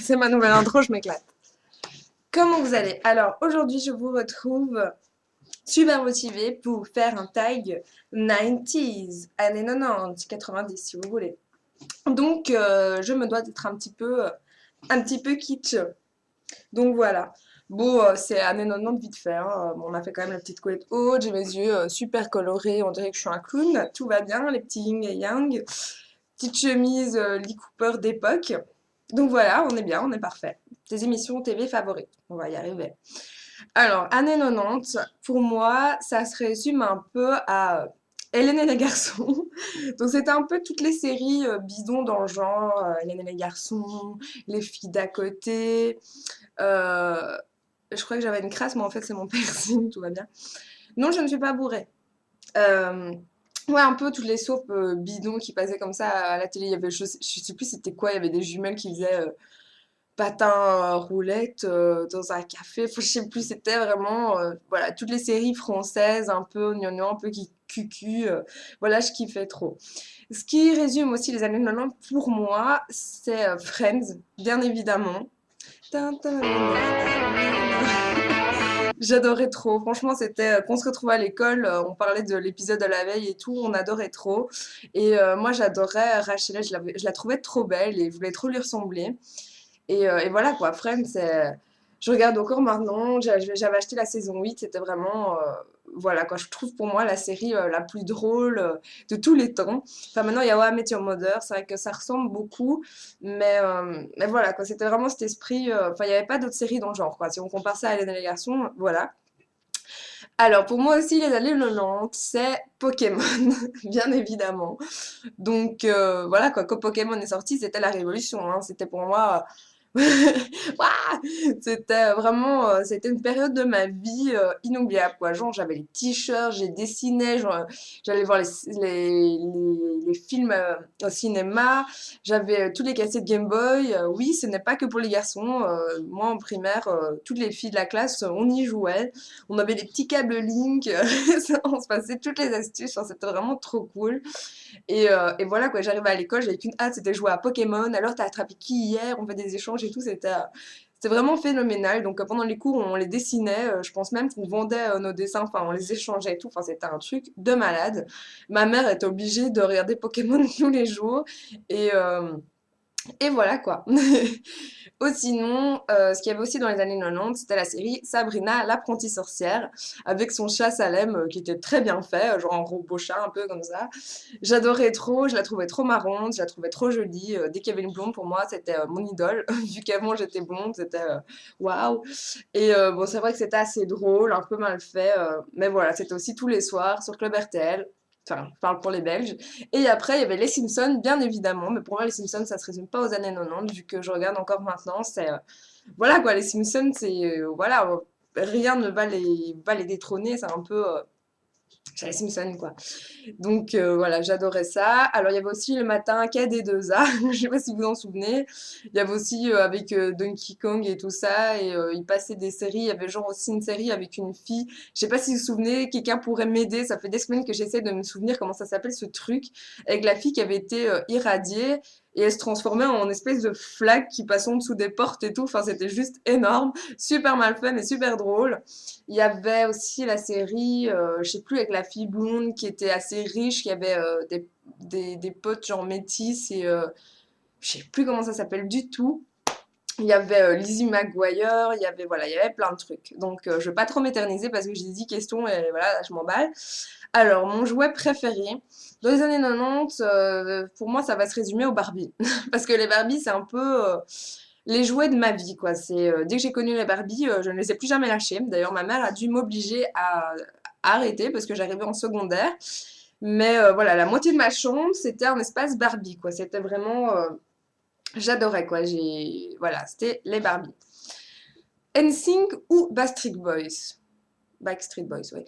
c'est ma nouvelle intro, je m'éclate. Comment vous allez? Alors, aujourd'hui, je vous retrouve super motivée pour vous faire un tag 90s, années 90, 90 si vous voulez. Donc, je me dois d'être un petit peu kitsch. Donc voilà. Bon, c'est années 90 vite fait, hein. Bon, on a fait quand même la petite couette haute, j'ai mes yeux super colorés, on dirait que je suis un clown. Tout va bien, les petits yin et yang. Petite chemise Lee Cooper d'époque. Donc voilà, on est bien, on est parfait. Tes émissions TV favorites, on va y arriver. Alors, années 90, pour moi, ça se résume un peu à Hélène et les garçons. Donc c'était un peu toutes les séries bidons dans le genre, Hélène et les garçons, les filles d'à côté. euh, je crois que j'avais une crasse, mais en fait c'est mon piercing, tout va bien. Non, je ne suis pas bourrée. Euh, ouais, un peu toutes les soaps bidons qui passaient comme ça à la télé. Il y avait, je sais plus c'était quoi, il y avait des jumelles qui faisaient patin roulette dans un café. Enfin, je sais plus, c'était vraiment voilà, toutes les séries françaises, un peu gnangnan, un peu qui cucu. Voilà, je kiffais trop. Ce qui résume aussi les années 90 pour moi, c'est Friends, bien évidemment. Tin, tin, nan, nan, nan, nan. J'adorais trop. Franchement, c'était qu'on se retrouvait à l'école, on parlait de l'épisode de la veille et tout, on adorait trop. Et moi, j'adorais Rachel, je la trouvais trop belle et je voulais trop lui ressembler. Et voilà quoi, Friends, je regarde encore maintenant, j'avais acheté la saison 8, c'était vraiment, voilà quoi, je trouve pour moi la série la plus drôle de tous les temps. Enfin maintenant il y a How I Met Your Mother, c'est vrai que ça ressemble beaucoup, mais voilà quoi, c'était vraiment cet esprit, enfin il n'y avait pas d'autres séries dans le genre quoi, si on compare ça à Hélène et les garçons, voilà. Alors pour moi aussi les années 90, c'est Pokémon, bien évidemment. Donc voilà quoi, quand Pokémon est sorti, c'était la révolution, hein. C'était pour moi Ouah, c'était vraiment, c'était une période de ma vie inoubliable, quoi. Genre, j'avais les t-shirts, j'ai dessiné, genre, j'allais voir les films au cinéma, j'avais tous les cassettes Game Boy. Oui, ce n'est pas que pour les garçons. Moi, en primaire, toutes les filles de la classe, on y jouait. On avait des petits câbles Link, on se passait toutes les astuces. Enfin, c'était vraiment trop cool. Et voilà, quoi, j'arrivais à l'école, j'avais qu'une hâte, c'était jouer à Pokémon. Alors, t'as attrapé qui hier? On fait des échanges et tout, c'était vraiment phénoménal. Donc, pendant les cours, on les dessinait. Je pense même qu'on vendait nos dessins, enfin, on les échangeait et tout. Enfin, c'était un truc de malade. Ma mère était obligée de regarder Pokémon tous les jours. Et, euh, et voilà, quoi. Ou sinon, ce qu'il y avait aussi dans les années 90, c'était la série Sabrina, l'apprentie sorcière, avec son chat Salem qui était très bien fait, genre un robot chat un peu comme ça. J'adorais trop, je la trouvais trop marrante, je la trouvais trop jolie. Dès qu'il y avait une blonde, pour moi, c'était mon idole. Vu qu'avant j'étais blonde, c'était waouh. Et bon, c'est vrai que c'était assez drôle, un peu mal fait, mais voilà, c'était aussi tous les soirs sur Club RTL. Enfin, je parle pour les Belges. Et après, il y avait les Simpsons, bien évidemment. Mais pour moi, les Simpsons, ça se résume pas aux années 90, vu que je regarde encore maintenant. C'est voilà quoi, les Simpsons, c'est voilà, rien ne va les détrôner. C'est un peu c'est les Simpsons quoi. Donc voilà, j'adorais ça. Alors il y avait aussi le matin KD2A, je sais pas si vous vous en souvenez. Il y avait aussi avec Donkey Kong et tout ça, et il passait des séries. Il y avait genre aussi une série avec une fille. Je sais pas si vous vous souvenez, quelqu'un pourrait m'aider. Ça fait des semaines que j'essaie de me souvenir comment ça s'appelle ce truc, avec la fille qui avait été irradiée. Et elle se transformait en espèce de flaque qui passait en dessous des portes et tout. Enfin, c'était juste énorme. Super mal fait, mais super drôle. Il y avait aussi la série, je sais plus, avec la fille blonde qui était assez riche, qui avait des potes genre métis et je sais plus comment ça s'appelle du tout. Il y avait Lizzie McGuire, il y avait voilà, il y avait plein de trucs. Donc je vais pas trop m'éterniser parce que j'ai 10 questions et voilà, je m'emballe. Alors mon jouet préféré dans les années 90, pour moi ça va se résumer aux Barbie parce que les Barbie c'est un peu les jouets de ma vie, quoi. C'est dès que j'ai connu les Barbie, je ne les ai plus jamais lâchés. D'ailleurs, ma mère a dû m'obliger à arrêter parce que j'arrivais en secondaire. Mais voilà, la moitié de ma chambre, c'était un espace Barbie, quoi. C'était vraiment, j'adorais, quoi. Voilà, c'était les Barbie. NSYNC ou Backstreet Boys? Backstreet Boys, oui.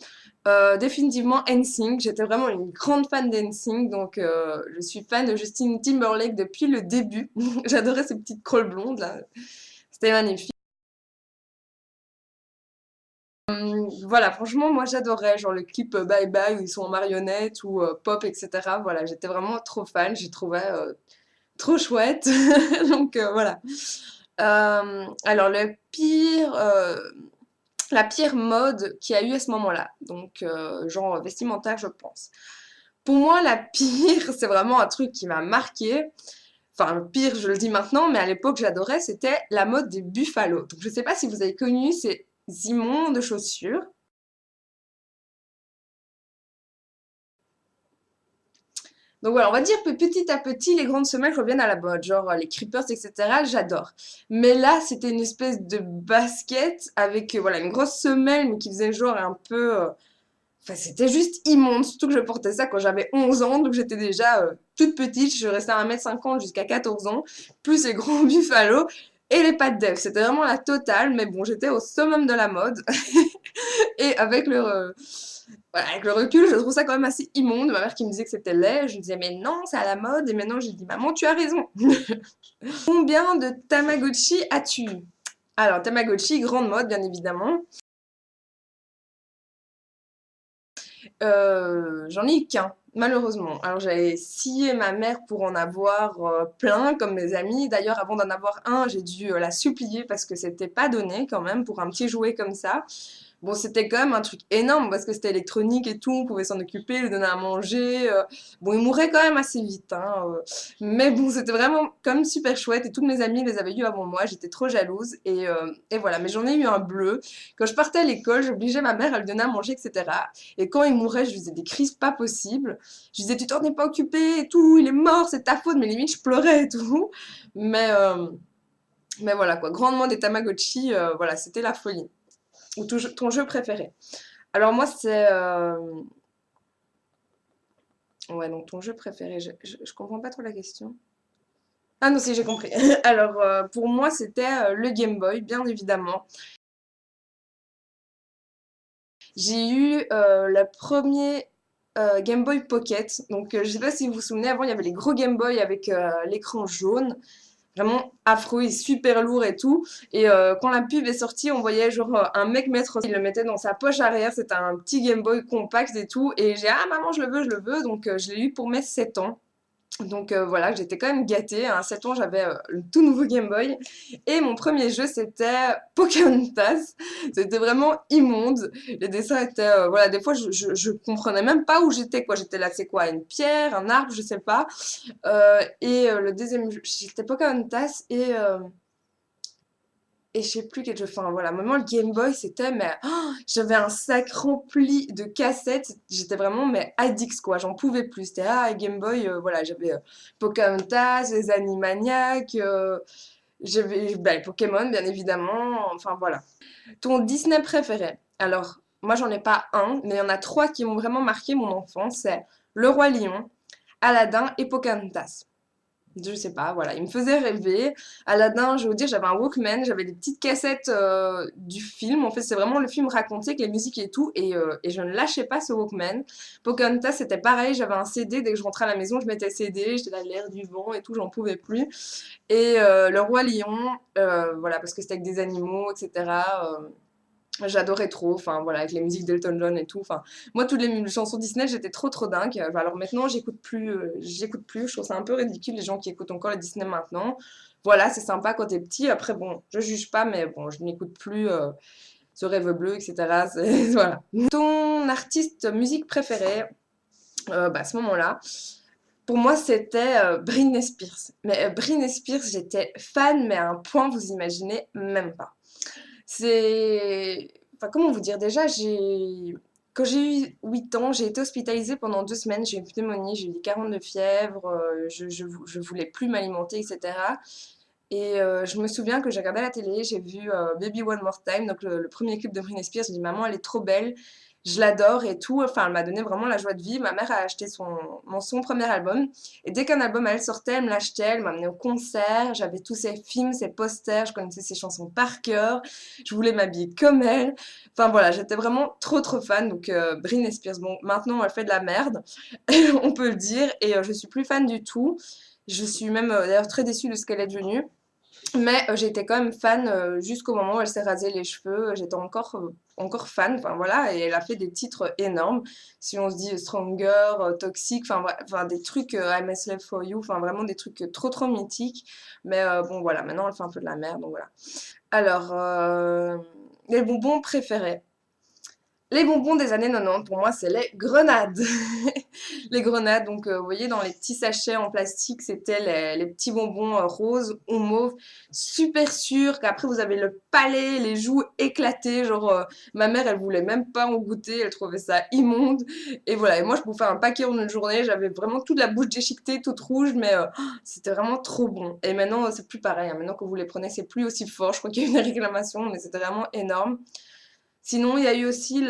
Définitivement NSYNC. J'étais vraiment une grande fan d'NSYNC, donc je suis fan de Justin Timberlake depuis le début. J'adorais ces petites crolles blondes là. C'était magnifique. Voilà, franchement, moi j'adorais, genre le clip Bye Bye où ils sont en marionnette ou pop, etc. Voilà, j'étais vraiment trop fan, j'ai trouvé trop chouette. Donc voilà. Alors, la pire mode qu'il y a eu à ce moment-là, donc genre vestimentaire, je pense. Pour moi, la pire, c'est vraiment un truc qui m'a marqué. Enfin, le pire, je le dis maintenant, mais à l'époque, j'adorais, c'était la mode des buffalos. Donc, je sais pas si vous avez connu ces immondes chaussures. Donc voilà, on va dire que petit à petit, les grandes semelles reviennent à la mode, genre les creepers, etc. J'adore. Mais là, c'était une espèce de basket avec voilà une grosse semelle, mais qui faisait genre un peu. Enfin, c'était juste immonde, surtout que je portais ça quand j'avais 11 ans, donc j'étais déjà toute petite. Je restais à 1,50 m jusqu'à 14 ans, plus les gros buffalos et les pattes d'œuf. C'était vraiment la totale, mais bon, j'étais au summum de la mode. Et voilà, avec le recul, je trouve ça quand même assez immonde. Ma mère qui me disait que c'était laid, je me disais mais non, c'est à la mode. Et maintenant, j'ai dit maman, tu as raison. Combien de Tamagotchi as-tu? Alors, Tamagotchi, grande mode, bien évidemment. J'en ai eu qu'un, malheureusement. Alors, j'avais scié ma mère pour en avoir plein, comme mes amis. D'ailleurs, avant d'en avoir un, j'ai dû la supplier parce que c'était pas donné quand même pour un petit jouet comme ça. Bon, c'était quand même un truc énorme parce que c'était électronique et tout, on pouvait s'en occuper, lui donner à manger. Bon, il mourait quand même assez vite, hein, mais bon, c'était vraiment comme super chouette et toutes mes amies les avaient eu avant moi, j'étais trop jalouse et voilà. Mais j'en ai eu un bleu. Quand je partais à l'école, j'obligeais ma mère à lui donner à manger, etc. Et quand il mourait, je lui faisais des crises pas possibles. Je lui disais, tu t'en es pas occupé et tout, il est mort, c'est ta faute, mais limite, je pleurais et tout. Mais, euh, mais voilà quoi, grandement des Tamagotchi, voilà, c'était la folie. Ou ton jeu préféré? Alors moi c'est... Ouais, donc ton jeu préféré, je comprends pas trop la question. Ah non, si, j'ai compris. Alors pour moi c'était le Game Boy, bien évidemment. J'ai eu le premier Game Boy Pocket. Donc je sais pas si vous vous souvenez, avant il y avait les gros Game Boy avec l'écran jaune. Vraiment affreux et super lourd et tout. Et quand la pub est sortie, on voyait genre un mec mettre, il le mettait dans sa poche arrière, c'était un petit Game Boy compact et tout. Et j'ai, ah maman, je le veux, je le veux. Donc je l'ai eu pour mes 7 ans. Donc voilà, j'étais quand même gâtée. À 7 ans, j'avais le tout nouveau Game Boy. Et mon premier jeu, c'était Pocahontas. C'était vraiment immonde. Les dessins étaient... voilà, des fois, je comprenais même pas où j'étais, quoi. J'étais là, c'est quoi? Une pierre, un arbre, je sais pas. Le deuxième jeu, c'était Pocahontas et je sais plus quel jeu. Enfin voilà, moment le Game Boy c'était mais j'avais un sac rempli de cassettes. J'étais vraiment mais addict quoi. J'en pouvais plus. C'était Game Boy. Voilà, j'avais Pocahontas, les Animaniacs. J'avais Pokémon bien évidemment. Enfin voilà. Ton Disney préféré? Alors moi j'en ai pas un, mais il y en a trois qui m'ont vraiment marqué mon enfance. C'est Le Roi Lion, Aladdin et Pocahontas. Je sais pas, voilà, il me faisait rêver. Aladdin, je vais vous dire, j'avais un Walkman, j'avais des petites cassettes du film. En fait, c'est vraiment le film raconté avec les musiques et tout, et je ne lâchais pas ce Walkman. Pocahontas, c'était pareil, j'avais un CD, dès que je rentrais à la maison, je mettais le CD, j'étais là, l'air du vent et tout, j'en pouvais plus. Et Le Roi Lion, voilà, parce que c'était avec des animaux, etc. J'adorais trop, enfin voilà, avec les musiques d'Elton John et tout. Enfin, moi, toutes les chansons Disney, j'étais trop dingue. Alors maintenant, j'écoute plus. Je trouve ça un peu ridicule les gens qui écoutent encore les Disney maintenant. Voilà, c'est sympa quand t'es petit. Après, bon, je juge pas, mais bon, je n'écoute plus ce rêve bleu, etc. Voilà. Ton artiste musique préféré, à ce moment-là, pour moi, c'était Britney Spears. Mais Britney Spears, j'étais fan, mais à un point, vous imaginez même pas. C'est... Enfin, comment vous dire? Déjà, quand j'ai eu 8 ans, j'ai été hospitalisée pendant 2 semaines. J'ai eu une pneumonie, j'ai eu des 40 de fièvre, je voulais plus m'alimenter, etc. Et je me souviens que j'ai regardé la télé, j'ai vu Baby One More Time, donc le premier clip de Britney Spears. J'ai dit, maman, elle est trop belle, je l'adore et tout. Enfin, elle m'a donné vraiment la joie de vivre. Ma mère a acheté son premier album. Et dès qu'un album, elle sortait, elle me l'achetait, elle m'amenait au concert. J'avais tous ses films, ses posters, je connaissais ses chansons par cœur. Je voulais m'habiller comme elle. Enfin voilà, j'étais vraiment trop fan. Donc Britney Spears, bon, maintenant elle fait de la merde, on peut le dire. Et je suis plus fan du tout. Je suis même d'ailleurs très déçue de ce qu'elle est devenue. Mais j'étais quand même fan jusqu'au moment où elle s'est rasé les cheveux. J'étais encore fan, enfin voilà, et elle a fait des titres énormes. Si on se dit Stronger, Toxic, enfin des trucs I'm a Slave for You, enfin vraiment des trucs trop mythiques. Mais bon voilà, maintenant elle fait un peu de la merde, donc voilà. Alors, les bonbons préférés. Les bonbons des années 90, pour moi, c'est les grenades. Les grenades, donc vous voyez, dans les petits sachets en plastique, c'était les petits bonbons roses ou mauves, super sûrs, qu'après vous avez le palais, les joues éclatées, genre ma mère, elle voulait même pas en goûter, elle trouvait ça immonde. Et voilà, et moi, je bouffais un paquet en une journée, j'avais vraiment toute la bouche déchiquetée, toute rouge, mais c'était vraiment trop bon. Et maintenant, c'est plus pareil, hein. Maintenant que vous les prenez, c'est plus aussi fort. Je crois qu'il y a eu une réclamation, mais c'était vraiment énorme. Sinon, il y a eu aussi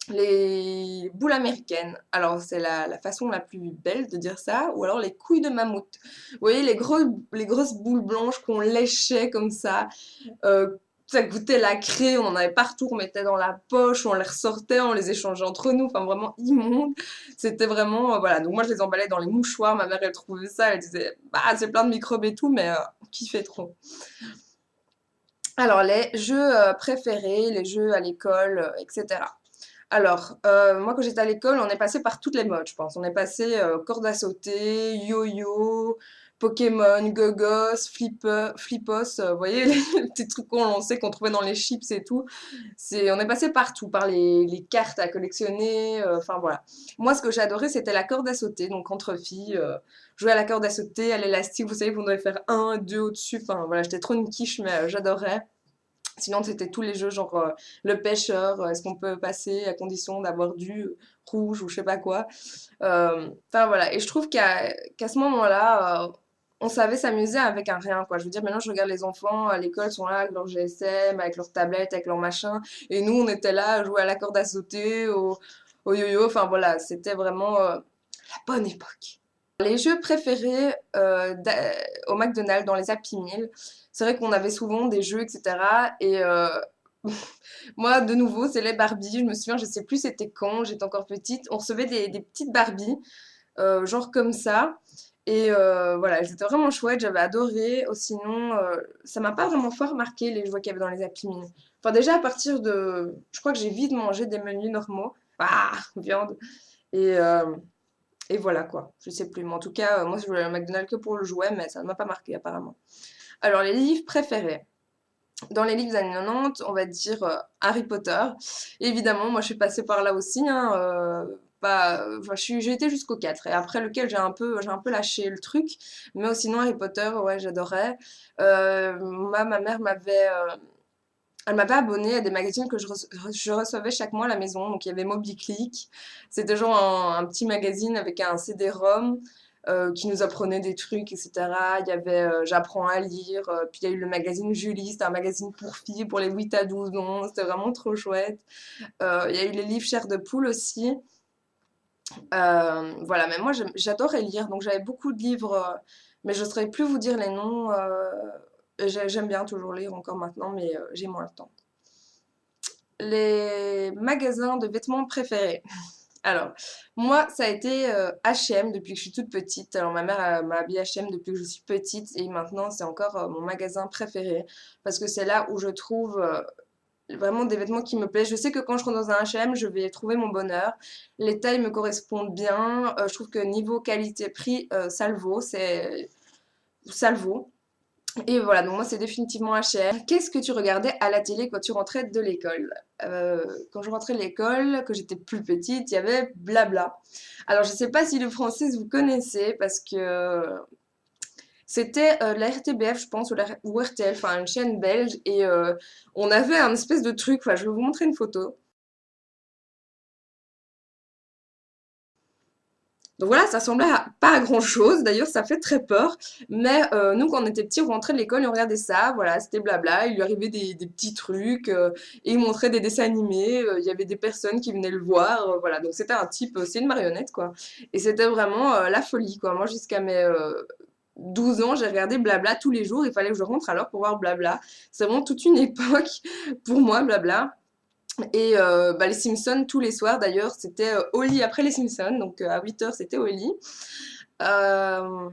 les boules américaines. Alors, c'est la façon la plus belle de dire ça, ou alors les couilles de mammouth. Vous voyez, les grosses boules blanches qu'on léchait comme ça. Ça goûtait la craie, on en avait partout, on mettait dans la poche, on les ressortait, on les échangeait entre nous, enfin vraiment immonde. C'était vraiment, voilà. Donc moi, je les emballais dans les mouchoirs. Ma mère, elle trouvait ça, elle disait, bah, c'est plein de microbes et tout, mais on kiffait trop. Alors, les jeux préférés, les jeux à l'école, etc. Alors, moi, quand j'étais à l'école, on est passé par toutes les modes, je pense. On est passé corde à sauter, yo-yo, Pokémon, Gogos, Flipos, vous voyez, les petits trucs qu'on lançait, qu'on trouvait dans les chips et tout. On est passé partout, par les cartes à collectionner, enfin voilà. Moi, ce que j'adorais, c'était la corde à sauter, donc entre filles, jouer à la corde à sauter, à l'élastique, vous savez, vous devez faire un, deux au-dessus, enfin voilà, j'étais trop une quiche, mais j'adorais. Sinon, c'était tous les jeux, genre le pêcheur, est-ce qu'on peut passer à condition d'avoir du rouge ou je sais pas quoi. Enfin voilà, et je trouve qu'à ce moment-là, on savait s'amuser avec un rien, quoi. Je veux dire, maintenant, je regarde les enfants à l'école, sont là avec leur GSM, avec leur tablette, avec leur machin, et nous, on était là à jouer à la corde à sauter, au yo-yo, enfin voilà, c'était vraiment la bonne époque. Les jeux préférés au McDonald's dans les Happy Meal, c'est vrai qu'on avait souvent des jeux, etc. Et moi, de nouveau, c'est les Barbie. Je me souviens, je sais plus c'était quand, j'étais encore petite. On recevait des petites Barbie, genre comme ça. Et voilà, elles étaient vraiment chouettes, j'avais adoré. Sinon, ça m'a pas vraiment fort marqué les jouets qu'il y avait dans les Happy Meal. Enfin, déjà à partir de. Je crois que j'ai vite mangé des menus normaux. Ah, viande. Et. Et voilà quoi, je sais plus. Mais en tout cas, moi je voulais le McDonald's que pour le jouet, mais ça ne m'a pas marqué apparemment. Alors, les livres préférés. Dans les livres des années 90, on va dire Harry Potter. Et évidemment, moi je suis passée par là aussi, hein, enfin, j'ai été jusqu'au 4. Et après lequel j'ai un peu lâché le truc. Mais sinon, Harry Potter, ouais, j'adorais. Ma mère elle m'avait abonnée à des magazines que je recevais chaque mois à la maison. Donc il y avait Moby Click. C'était genre un petit magazine avec un CD-ROM qui nous apprenait des trucs, etc. Il y avait J'apprends à lire. Puis il y a eu le magazine Julie. C'était un magazine pour filles, pour les 8 à 12 ans. C'était vraiment trop chouette. Il y a eu les livres Chair de poule aussi. Voilà, mais moi j'adorais lire. Donc j'avais beaucoup de livres, mais je ne saurais plus vous dire les noms. J'aime bien toujours lire encore maintenant, mais j'ai moins le temps. Les magasins de vêtements préférés. Alors, moi, ça a été H&M depuis que je suis toute petite. Alors, ma mère m'a habillée H&M depuis que je suis petite et maintenant, c'est encore mon magasin préféré parce que c'est là où je trouve vraiment des vêtements qui me plaisent. Je sais que quand je rentre dans un H&M, je vais trouver mon bonheur. Les tailles me correspondent bien. Je trouve que niveau qualité-prix, ça le vaut. Ça le vaut. Et voilà, donc moi c'est définitivement H&M. Qu'est-ce que tu regardais à la télé quand tu rentrais de l'école? Quand je rentrais de l'école, quand j'étais plus petite, il y avait Blabla. Alors je sais pas si le français vous connaissez parce que c'était la RTBF je pense ou RTL, enfin une chaîne belge et on avait un espèce de truc, enfin je vais vous montrer une photo. Donc voilà, ça ressemblait pas à grand chose, d'ailleurs ça fait très peur, mais nous quand on était petits, on rentrait de l'école et on regardait ça, voilà, c'était blabla, il lui arrivait des petits trucs, et il montrait des dessins animés, il y avait des personnes qui venaient le voir, voilà, donc c'était un type, c'est une marionnette quoi, et c'était vraiment la folie quoi, moi jusqu'à mes 12 ans, j'ai regardé Blabla tous les jours, il fallait que je rentre alors pour voir Blabla, c'est vraiment toute une époque pour moi Blabla. Et les Simpsons, tous les soirs d'ailleurs, c'était au lit après les Simpsons, donc à 8 heures c'était au lit. Euh,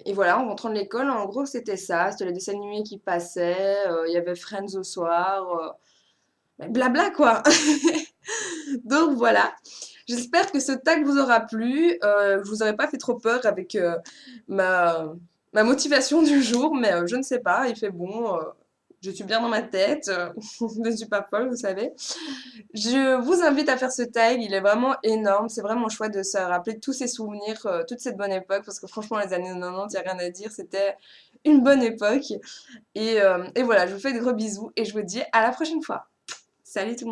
Et voilà, en rentrant de l'école, en gros, c'était ça. C'était les dessins animés qui passaient. Il y avait Friends au soir. Blabla, quoi. Donc voilà. J'espère que ce tag vous aura plu. Je vous aurais pas fait trop peur avec ma, ma motivation du jour, mais je ne sais pas. Il fait bon. Je suis bien dans ma tête. Je ne suis pas folle, vous savez. Je vous invite à faire ce tag, il est vraiment énorme, c'est vraiment chouette de se rappeler tous ces souvenirs, toute cette bonne époque, parce que franchement les années 90, il n'y a rien à dire, c'était une bonne époque. Et voilà, je vous fais de gros bisous et je vous dis à la prochaine fois. Salut tout le monde.